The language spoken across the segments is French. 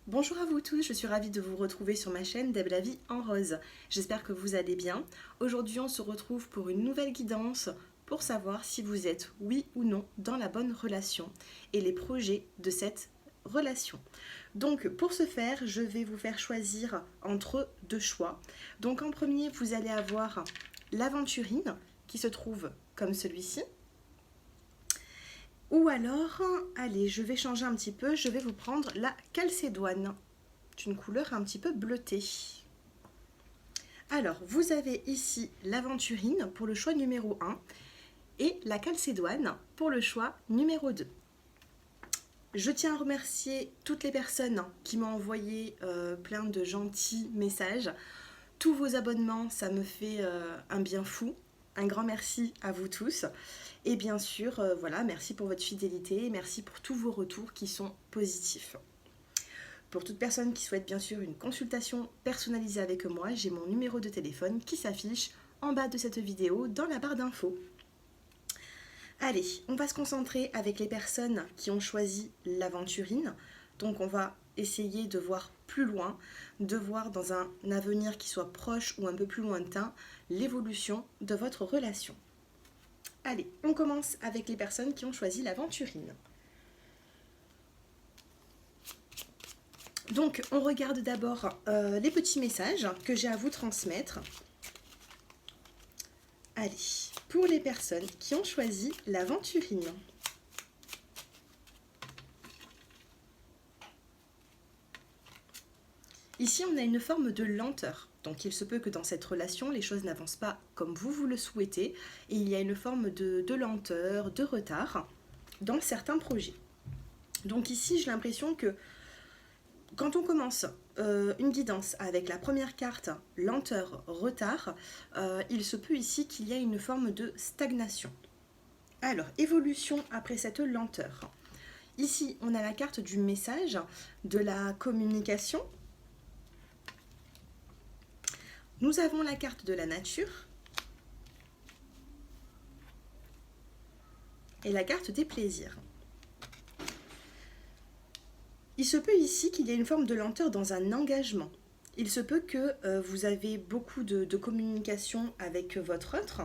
Bonjour à vous tous, je suis ravie de vous retrouver sur ma chaîne Deb la vie en rose. J'espère que vous allez bien. Aujourd'hui on se retrouve pour une nouvelle guidance pour savoir si vous êtes oui ou non dans la bonne relation et les projets de cette relation. Donc pour ce faire, je vais vous faire choisir entre deux choix. Donc en premier, vous allez avoir l'aventurine qui se trouve comme celui-ci. Ou alors, allez, je vais changer un petit peu, je vais vous prendre la calcédoine. C'est une couleur un petit peu bleutée. Alors, vous avez ici l'aventurine pour le choix numéro 1 et la calcédoine pour le choix numéro 2. Je tiens à remercier toutes les personnes qui m'ont envoyé plein de gentils messages. Tous vos abonnements, ça me fait un bien fou. Un grand merci à vous tous. Et bien sûr, voilà, merci pour votre fidélité et merci pour tous vos retours qui sont positifs. Pour toute personne qui souhaite bien sûr une consultation personnalisée avec moi, j'ai mon numéro de téléphone qui s'affiche en bas de cette vidéo dans la barre d'infos. Allez, on va se concentrer avec les personnes qui ont choisi l'aventurine. Donc on va essayer de voir plus loin, de voir dans un avenir qui soit proche ou un peu plus lointain l'évolution de votre relation. Allez, on commence avec les personnes qui ont choisi l'aventurine. Donc, on regarde d'abord les petits messages que j'ai à vous transmettre. Allez, pour les personnes qui ont choisi l'aventurine. Ici, on a une forme de lenteur. Donc, il se peut que dans cette relation, les choses n'avancent pas comme vous le souhaitez. Et il y a une forme de lenteur, de retard dans certains projets. Donc ici, j'ai l'impression que quand on commence une guidance avec la première carte, lenteur, retard, il se peut ici qu'il y ait une forme de stagnation. Alors, évolution après cette lenteur. Ici, on a la carte du message, de la communication. Nous avons la carte de la nature et la carte des plaisirs. Il se peut ici qu'il y ait une forme de lenteur dans un engagement. Il se peut que vous avez beaucoup de communication avec votre autre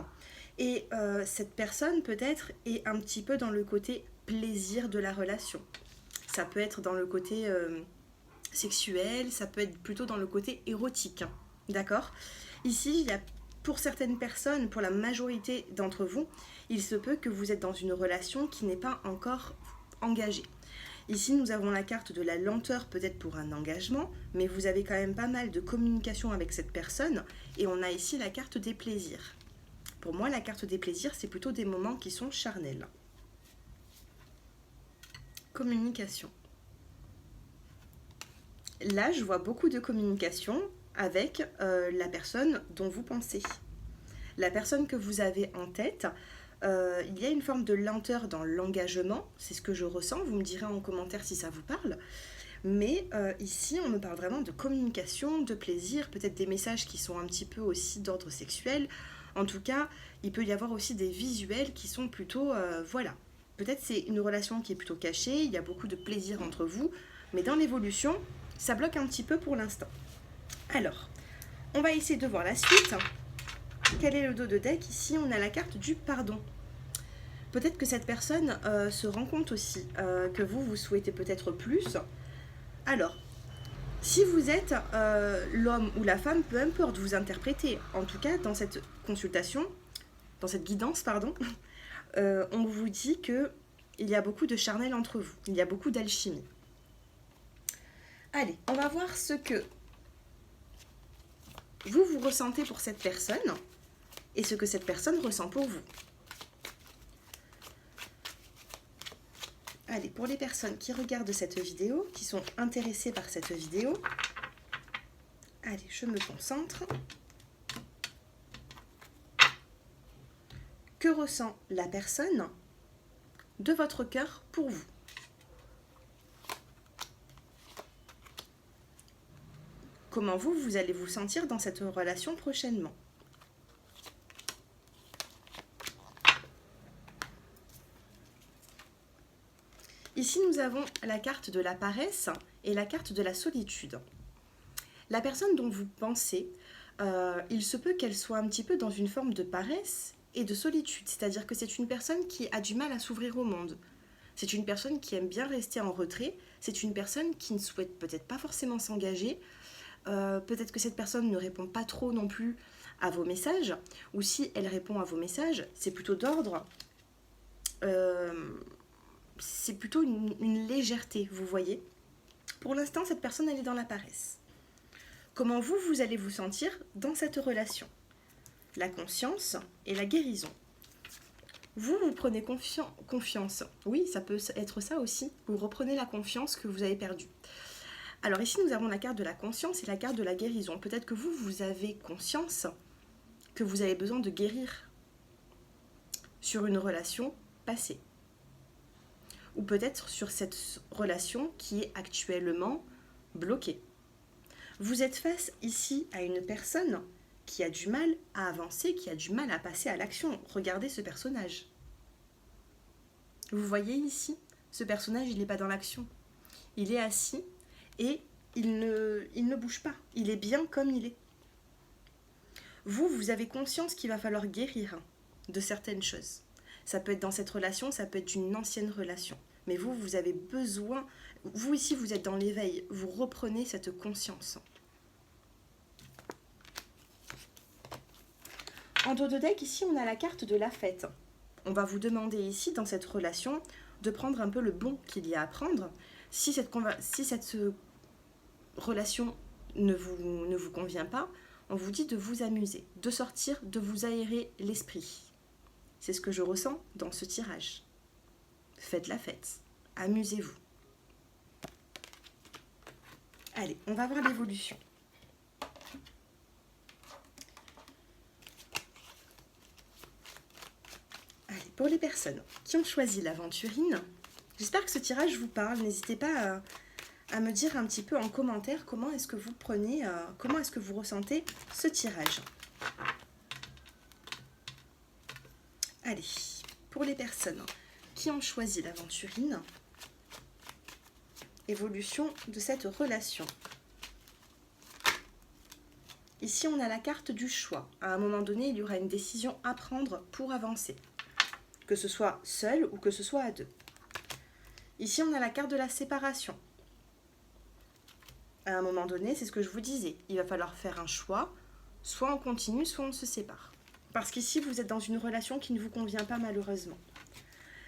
et cette personne peut-être est un petit peu dans le côté plaisir de la relation. Ça peut être dans le côté sexuel, ça peut être plutôt dans le côté érotique. D'accord ? Ici, il y a pour certaines personnes, pour la majorité d'entre vous, il se peut que vous êtes dans une relation qui n'est pas encore engagée. Ici, nous avons la carte de la lenteur, peut-être pour un engagement, mais vous avez quand même pas mal de communication avec cette personne. Et on a ici la carte des plaisirs. Pour moi, la carte des plaisirs, c'est plutôt des moments qui sont charnels. Communication. Là, je vois beaucoup de communication avec la personne dont vous pensez. La personne que vous avez en tête, il y a une forme de lenteur dans l'engagement, c'est ce que je ressens, vous me direz en commentaire si ça vous parle, mais ici on me parle vraiment de communication, de plaisir, peut-être des messages qui sont un petit peu aussi d'ordre sexuel, en tout cas il peut y avoir aussi des visuels qui sont plutôt, voilà, peut-être c'est une relation qui est plutôt cachée, il y a beaucoup de plaisir entre vous, mais dans l'évolution, ça bloque un petit peu pour l'instant. Alors, on va essayer de voir la suite. Quel est le dos de deck? Ici, on a la carte du pardon. Peut-être que cette personne se rend compte aussi que vous souhaitez peut-être plus. Alors, si vous êtes l'homme ou la femme, peu importe, vous interprétez. En tout cas, dans cette consultation, dans cette guidance, pardon, on vous dit qu'il y a beaucoup de charnel entre vous. Il y a beaucoup d'alchimie. Allez, on va voir ce que vous ressentez pour cette personne et ce que cette personne ressent pour vous. Allez, pour les personnes qui regardent cette vidéo, qui sont intéressées par cette vidéo, allez, je me concentre. Que ressent la personne de votre cœur pour vous? Comment vous allez vous sentir dans cette relation prochainement? Ici, nous avons la carte de la paresse et la carte de la solitude. La personne dont vous pensez, il se peut qu'elle soit un petit peu dans une forme de paresse et de solitude, c'est-à-dire que c'est une personne qui a du mal à s'ouvrir au monde. C'est une personne qui aime bien rester en retrait, c'est une personne qui ne souhaite peut-être pas forcément s'engager, peut-être que cette personne ne répond pas trop non plus à vos messages, ou si elle répond à vos messages, c'est plutôt d'ordre, c'est plutôt une légèreté, vous voyez. Pour l'instant, cette personne, elle est dans la paresse. Comment vous, vous allez vous sentir dans cette relation? La conscience et la guérison. Vous prenez confiance. Oui, ça peut être ça aussi. Vous reprenez la confiance que vous avez perdue. Alors ici, nous avons la carte de la conscience et la carte de la guérison. Peut-être que vous avez conscience que vous avez besoin de guérir sur une relation passée. Ou peut-être sur cette relation qui est actuellement bloquée. Vous êtes face ici à une personne qui a du mal à avancer, qui a du mal à passer à l'action. Regardez ce personnage. Vous voyez ici, ce personnage, il n'est pas dans l'action. Il est assis et il ne bouge pas. Il est bien comme il est. Vous avez conscience qu'il va falloir guérir de certaines choses. Ça peut être dans cette relation, ça peut être une ancienne relation. Mais vous avez besoin... Vous ici, vous êtes dans l'éveil. Vous reprenez cette conscience. En dos de deck, ici, on a la carte de la fête. On va vous demander ici, dans cette relation, de prendre un peu le bon qu'il y a à prendre. Si cette relation ne vous convient pas, on vous dit de vous amuser, de sortir, de vous aérer l'esprit. C'est ce que je ressens dans ce tirage. Faites la fête. Amusez-vous. Allez, on va voir l'évolution. Allez, pour les personnes qui ont choisi l'aventurine, j'espère que ce tirage vous parle. N'hésitez pas à me dire un petit peu en commentaire comment est-ce que vous prenez, comment est-ce que vous ressentez ce tirage. Allez, pour les personnes qui ont choisi l'aventurine, évolution de cette relation. Ici, on a la carte du choix. À un moment donné, il y aura une décision à prendre pour avancer. Que ce soit seul ou que ce soit à deux. Ici, on a la carte de la séparation. À un moment donné, c'est ce que je vous disais. Il va falloir faire un choix. Soit on continue, soit on se sépare. Parce qu'ici, vous êtes dans une relation qui ne vous convient pas malheureusement.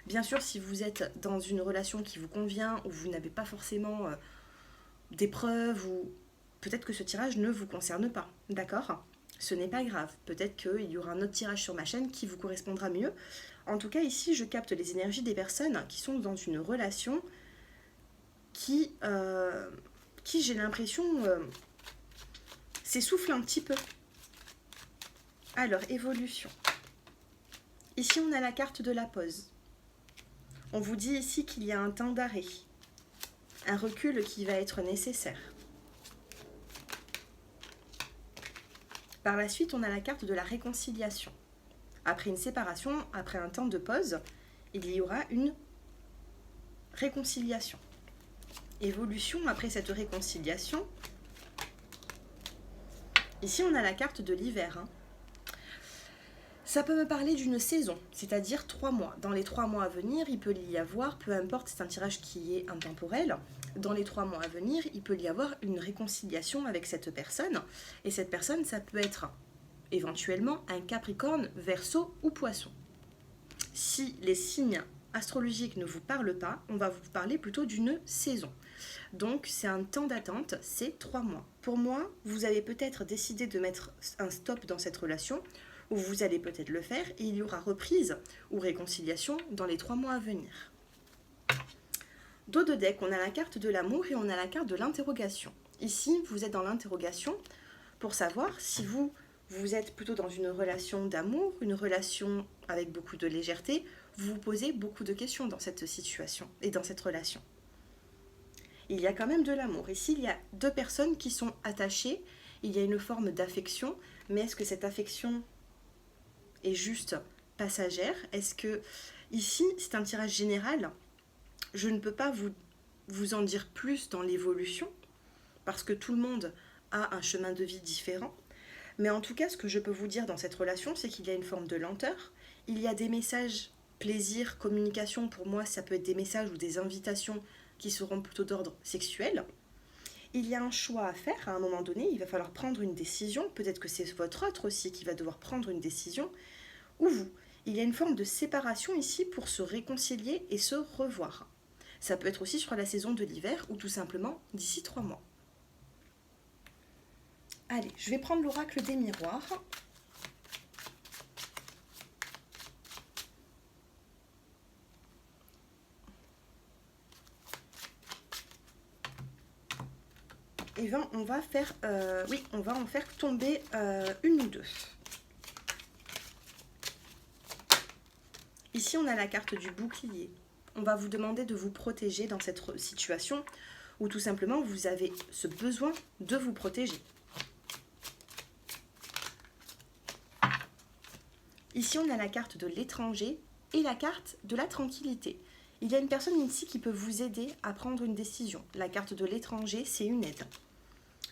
Bien sûr, si vous êtes dans une relation qui vous convient, ou vous n'avez pas forcément d'épreuves, ou peut-être que ce tirage ne vous concerne pas, d'accord? Ce n'est pas grave. Peut-être qu'il y aura un autre tirage sur ma chaîne qui vous correspondra mieux. En tout cas, ici, je capte les énergies des personnes qui sont dans une relation qui j'ai l'impression, s'essouffle un petit peu. Alors, évolution. Ici, on a la carte de la pause. On vous dit ici qu'il y a un temps d'arrêt, un recul qui va être nécessaire. Par la suite, on a la carte de la réconciliation. Après une séparation, après un temps de pause, il y aura une réconciliation. Évolution après cette réconciliation. Ici, on a la carte de l'hiver. Ça peut me parler d'une saison, c'est-à-dire 3 mois. Dans les 3 mois à venir, il peut y avoir, peu importe, c'est un tirage qui est intemporel, dans les 3 mois à venir, il peut y avoir une réconciliation avec cette personne. Et cette personne, ça peut être éventuellement un Capricorne, Verseau ou Poisson. Si les signes astrologiques ne vous parlent pas, on va vous parler plutôt d'une saison. Donc c'est un temps d'attente, c'est 3 mois. Pour moi, vous avez peut-être décidé de mettre un stop dans cette relation, ou vous allez peut-être le faire, et il y aura reprise ou réconciliation dans les 3 mois à venir. Dos de deck, on a la carte de l'amour et on a la carte de l'interrogation. Ici, vous êtes dans l'interrogation pour savoir si vous êtes plutôt dans une relation d'amour, une relation avec beaucoup de légèreté. Vous vous posez beaucoup de questions dans cette situation et dans cette relation. Il y a quand même de l'amour. Ici, il y a 2 personnes qui sont attachées. Il y a une forme d'affection, mais est-ce que cette affection est juste passagère? Est-ce que, ici, c'est un tirage général, je ne peux pas vous en dire plus dans l'évolution, parce que tout le monde a un chemin de vie différent. Mais en tout cas, ce que je peux vous dire dans cette relation, c'est qu'il y a une forme de lenteur. Il y a des messages, plaisir, communication. Pour moi, ça peut être des messages ou des invitations qui seront plutôt d'ordre sexuel. Il y a un choix à faire. À un moment donné, il va falloir prendre une décision. Peut-être que c'est votre autre aussi qui va devoir prendre une décision. Ou vous. Il y a une forme de séparation ici pour se réconcilier et se revoir. Ça peut être aussi sur la saison de l'hiver ou tout simplement d'ici 3 mois. Allez, je vais prendre l'oracle des miroirs. Et bien, on va en faire tomber une ou deux. Ici, on a la carte du bouclier. On va vous demander de vous protéger dans cette situation où tout simplement vous avez ce besoin de vous protéger. Ici, on a la carte de l'étranger et la carte de la tranquillité. Il y a une personne ici qui peut vous aider à prendre une décision. La carte de l'étranger, c'est une aide.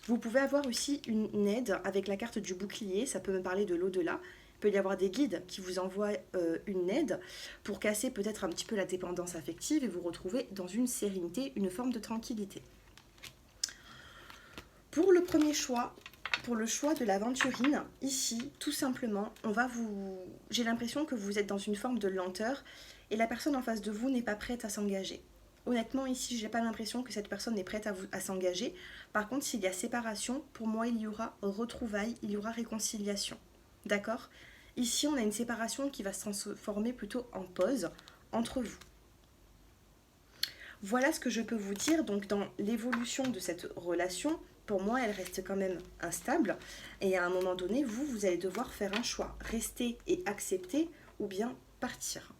Vous pouvez avoir aussi une aide avec la carte du bouclier, ça peut me parler de l'au-delà. Il peut y avoir des guides qui vous envoient une aide pour casser peut-être un petit peu la dépendance affective et vous retrouver dans une sérénité, une forme de tranquillité. Pour le premier choix, pour le choix de l'aventurine, ici, tout simplement, j'ai l'impression que vous êtes dans une forme de lenteur et la personne en face de vous n'est pas prête à s'engager. Honnêtement, ici, je n'ai pas l'impression que cette personne est prête à s'engager. Par contre, s'il y a séparation, pour moi, il y aura retrouvailles, il y aura réconciliation. D'accord ? Ici, on a une séparation qui va se transformer plutôt en pause entre vous. Voilà ce que je peux vous dire. Donc, dans l'évolution de cette relation, pour moi, elle reste quand même instable. Et à un moment donné, vous allez devoir faire un choix. Rester et accepter ou bien partir.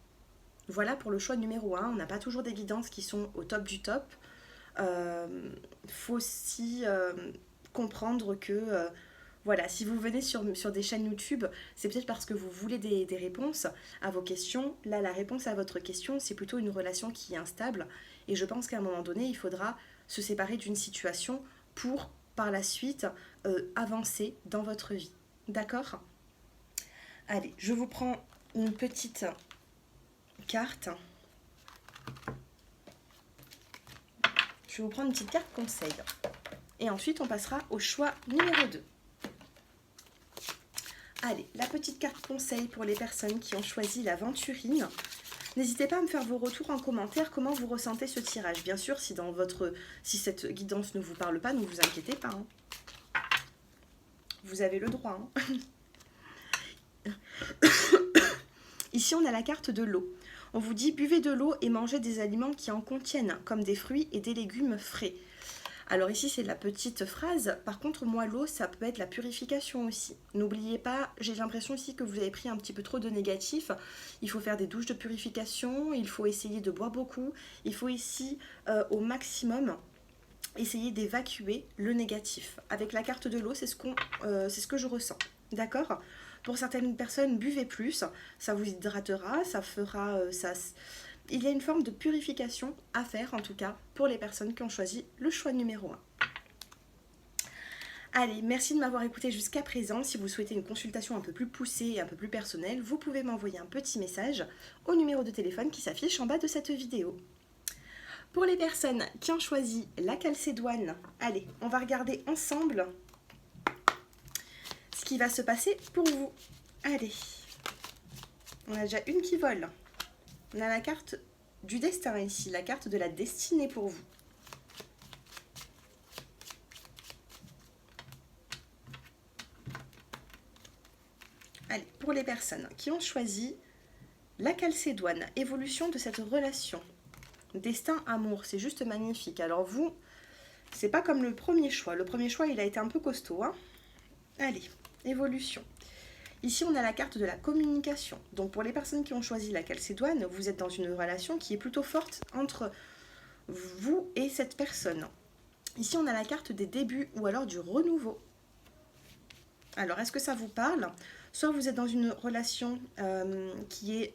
Voilà pour le choix numéro 1. On n'a pas toujours des guidances qui sont au top du top. Faut aussi comprendre que voilà, si vous venez sur des chaînes YouTube, c'est peut-être parce que vous voulez des réponses à vos questions. Là, la réponse à votre question, c'est plutôt une relation qui est instable. Et je pense qu'à un moment donné, il faudra se séparer d'une situation pour, par la suite, avancer dans votre vie. D'accord ? Allez, je vous prends une petite carte. Je vais vous prendre une petite carte conseil. Et ensuite, on passera au choix numéro 2. Allez, la petite carte conseil pour les personnes qui ont choisi l'aventurine. N'hésitez pas à me faire vos retours en commentaire, comment vous ressentez ce tirage. Bien sûr, si cette guidance ne vous parle pas, ne vous inquiétez pas. Hein. Vous avez le droit. Hein. Ici, on a la carte de l'eau. On vous dit, buvez de l'eau et mangez des aliments qui en contiennent, comme des fruits et des légumes frais. Alors ici, c'est la petite phrase. Par contre, moi, l'eau, ça peut être la purification aussi. N'oubliez pas, j'ai l'impression ici que vous avez pris un petit peu trop de négatif. Il faut faire des douches de purification, il faut essayer de boire beaucoup. Il faut ici, au maximum, essayer d'évacuer le négatif. Avec la carte de l'eau, c'est ce que je ressens. D'accord ? Pour certaines personnes, buvez plus, ça vous hydratera, ça fera... Il y a une forme de purification à faire, en tout cas, pour les personnes qui ont choisi le choix numéro 1. Allez, merci de m'avoir écouté jusqu'à présent. Si vous souhaitez une consultation un peu plus poussée et un peu plus personnelle, vous pouvez m'envoyer un petit message au numéro de téléphone qui s'affiche en bas de cette vidéo. Pour les personnes qui ont choisi la calcédoine, allez, on va regarder ensemble ce qui va se passer pour vous. Allez, on a déjà une qui vole. On a la carte du destin ici, la carte de la destinée pour vous. Allez, pour les personnes qui ont choisi la calcédoine, évolution de cette relation. Destin, amour, c'est juste magnifique. Alors vous, c'est pas comme le premier choix. Le premier choix, il a été un peu costaud. Hein. Allez, évolution. Ici, on a la carte de la communication. Donc, pour les personnes qui ont choisi la calcédoine, vous êtes dans une relation qui est plutôt forte entre vous et cette personne. Ici, on a la carte des débuts ou alors du renouveau. Alors, est-ce que ça vous parle ? Soit vous êtes dans une relation qui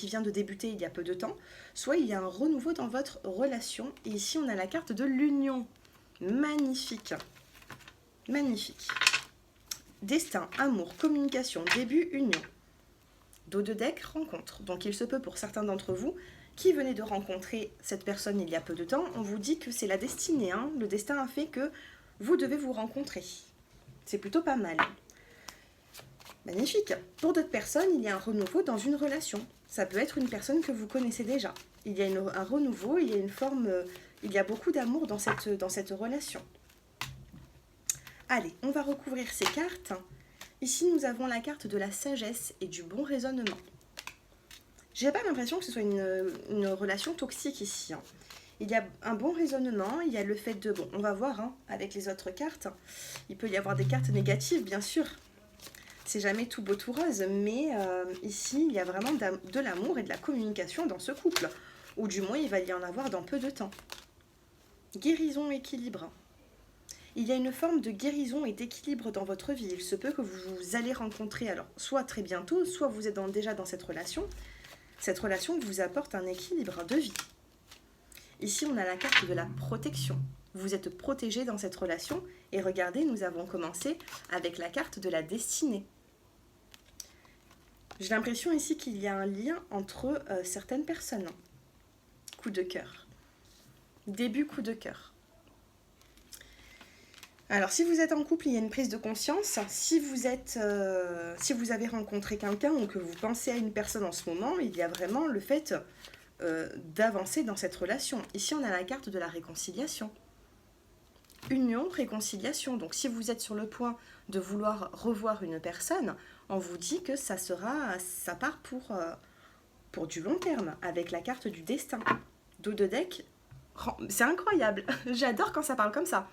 vient de débuter il y a peu de temps, soit il y a un renouveau dans votre relation. Et ici, on a la carte de l'union. Magnifique. Magnifique. Destin, amour, communication, début, union. Dos de deck, rencontre. Donc il se peut pour certains d'entre vous qui venaient de rencontrer cette personne il y a peu de temps, on vous dit que c'est la destinée. Hein. Le destin a fait que vous devez vous rencontrer. C'est plutôt pas mal. Magnifique. Pour d'autres personnes, il y a un renouveau dans une relation. Ça peut être une personne que vous connaissez déjà. Il y a un renouveau, il y a une forme, il y a beaucoup d'amour dans cette relation. Allez, on va recouvrir ces cartes. Ici, nous avons la carte de la sagesse et du bon raisonnement. J'ai pas l'impression que ce soit une relation toxique ici. Hein. Il y a un bon raisonnement, il y a le fait de... Bon, on va voir hein, avec les autres cartes. Il peut y avoir des cartes négatives, bien sûr. C'est jamais tout beau, tout rose. Mais ici, il y a vraiment de l'amour et de la communication dans ce couple. Ou du moins, il va y en avoir dans peu de temps. Guérison, équilibre. Il y a une forme de guérison et d'équilibre dans votre vie. Il se peut que vous allez rencontrer, alors, soit très bientôt, soit vous êtes déjà dans cette relation. Cette relation vous apporte un équilibre de vie. Ici, on a la carte de la protection. Vous êtes protégé dans cette relation. Et regardez, nous avons commencé avec la carte de la destinée. J'ai l'impression ici qu'il y a un lien entre certaines personnes. Coup de cœur. Début coup de cœur. Alors, si vous êtes en couple, il y a une prise de conscience. Si vous avez rencontré quelqu'un ou que vous pensez à une personne en ce moment, il y a vraiment le fait d'avancer dans cette relation. Ici, on a la carte de la réconciliation. Union, réconciliation. Donc, si vous êtes sur le point de vouloir revoir une personne, on vous dit que ça part pour du long terme, avec la carte du destin. Dos de deck, c'est incroyable. J'adore quand ça parle comme ça.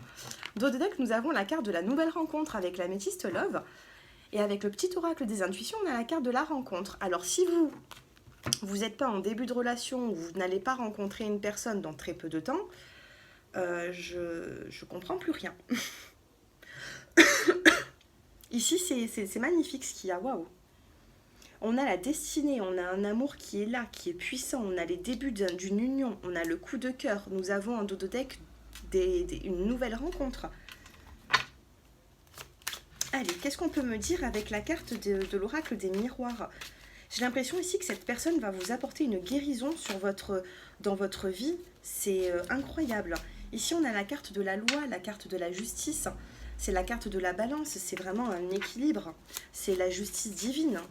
Dos de deck, nous avons la carte de la nouvelle rencontre avec l'améthyste love. Et avec le petit oracle des intuitions, on a la carte de la rencontre. Alors, si vous n'êtes pas en début de relation ou vous n'allez pas rencontrer une personne dans très peu de temps, je comprends plus rien. Ici, c'est magnifique ce qu'il y a. Waouh! On a la destinée, on a un amour qui est là, qui est puissant, on a les débuts d'une union, on a le coup de cœur, nous avons en dos de deck une nouvelle rencontre. Allez, qu'est-ce qu'on peut me dire avec la carte de l'oracle des miroirs? J'ai l'impression ici que cette personne va vous apporter une guérison dans votre vie. C'est incroyable. Ici, on a la carte de la loi, la carte de la justice. C'est la carte de la balance. C'est vraiment un équilibre. C'est la justice divine.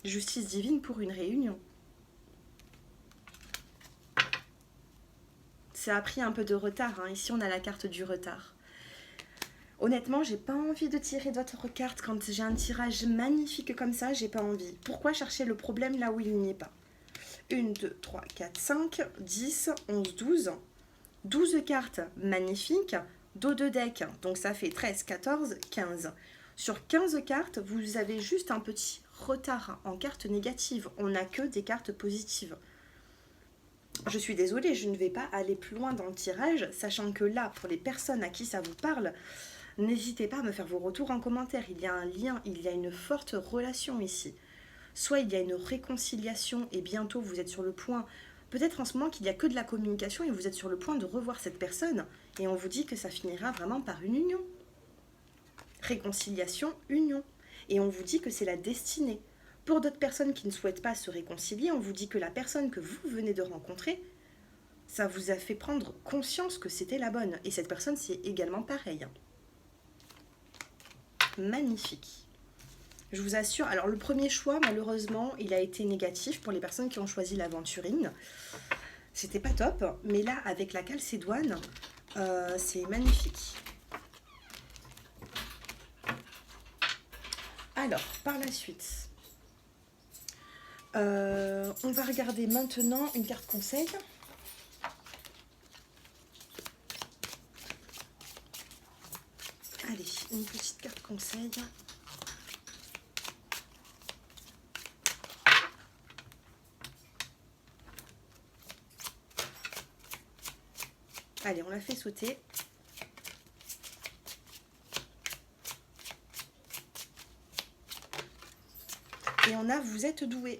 Justice divine pour une réunion. Ça a pris un peu de retard. Hein. Ici, on a la carte du retard. Honnêtement, j'ai pas envie de tirer d'autres cartes. Quand j'ai un tirage magnifique comme ça, j'ai pas envie. Pourquoi chercher le problème là où il n'y est pas? 1, 2, 3, 4, 5, 10, 11, 12. 12 cartes magnifiques. Dos de deck, donc ça fait 13, 14, 15. Sur 15 cartes, vous avez juste un petit retard en cartes négatives. On n'a que des cartes positives. Je suis désolée, je ne vais pas aller plus loin dans le tirage, sachant que là, pour les personnes à qui ça vous parle, n'hésitez pas à me faire vos retours en commentaire. Il y a un lien, il y a une forte relation ici. Soit il y a une réconciliation et bientôt vous êtes sur le point, peut-être en ce moment qu'il n'y a que de la communication et vous êtes sur le point de revoir cette personne et on vous dit que ça finira vraiment par une union. Réconciliation, union. Et on vous dit que c'est la destinée. Pour d'autres personnes qui ne souhaitent pas se réconcilier, on vous dit que la personne que vous venez de rencontrer, ça vous a fait prendre conscience que c'était la bonne. Et cette personne, c'est également pareil. Magnifique. Je vous assure, alors le premier choix, malheureusement, il a été négatif pour les personnes qui ont choisi l'aventurine. C'était pas top, mais là, avec la calcédoine, c'est magnifique. Alors, par la suite, on va regarder maintenant une carte conseil. Allez, une petite carte conseil. Allez, on la fait sauter. Et on a vous êtes doué.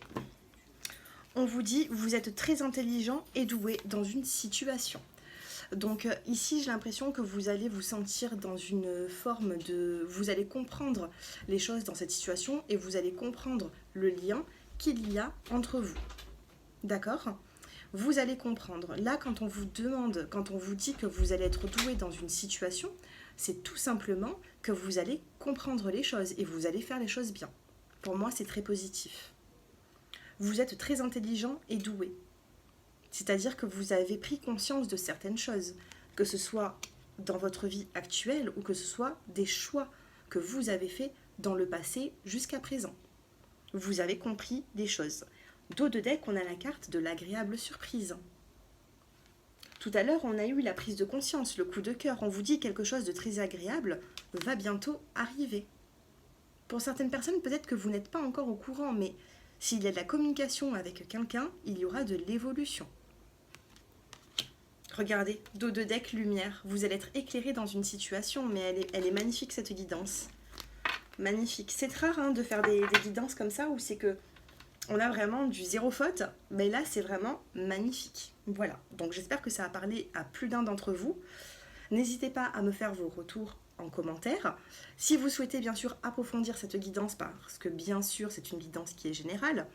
On vous dit vous êtes très intelligent et doué dans une situation. Donc ici j'ai l'impression que vous allez vous sentir dans une forme de... Vous allez comprendre les choses dans cette situation et vous allez comprendre le lien qu'il y a entre vous. D'accord ? Vous allez comprendre. Là, quand on vous demande, quand on vous dit que vous allez être doué dans une situation, c'est tout simplement que vous allez comprendre les choses et vous allez faire les choses bien. Pour moi, c'est très positif. Vous êtes très intelligent et doué. C'est-à-dire que vous avez pris conscience de certaines choses, que ce soit dans votre vie actuelle ou que ce soit des choix que vous avez faits dans le passé jusqu'à présent. Vous avez compris des choses. Dos de deck, on a la carte de l'agréable surprise. Tout à l'heure, on a eu la prise de conscience, le coup de cœur. On vous dit quelque chose de très agréable va bientôt arriver. Pour certaines personnes, peut-être que vous n'êtes pas encore au courant, mais s'il y a de la communication avec quelqu'un, il y aura de l'évolution. Regardez, dos de deck, lumière. Vous allez être éclairé dans une situation, mais elle est magnifique cette guidance. Magnifique. C'est rare de faire des guidances comme ça où c'est que on a vraiment du zéro faute, mais là c'est vraiment magnifique. Voilà, donc j'espère que ça a parlé à plus d'un d'entre vous. N'hésitez pas à me faire vos retours en commentaire. Si vous souhaitez bien sûr approfondir cette guidance, parce que bien sûr c'est une guidance qui est générale,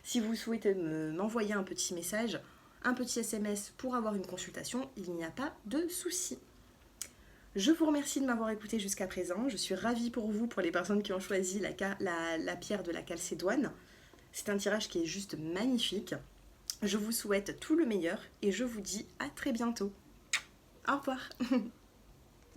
si vous souhaitez m'envoyer un petit message, un petit SMS pour avoir une consultation, il n'y a pas de souci. Je vous remercie de m'avoir écouté jusqu'à présent. Je suis ravie pour vous, pour les personnes qui ont choisi la pierre de la calcédoine. C'est un tirage qui est juste magnifique. Je vous souhaite tout le meilleur et je vous dis à très bientôt. Au revoir.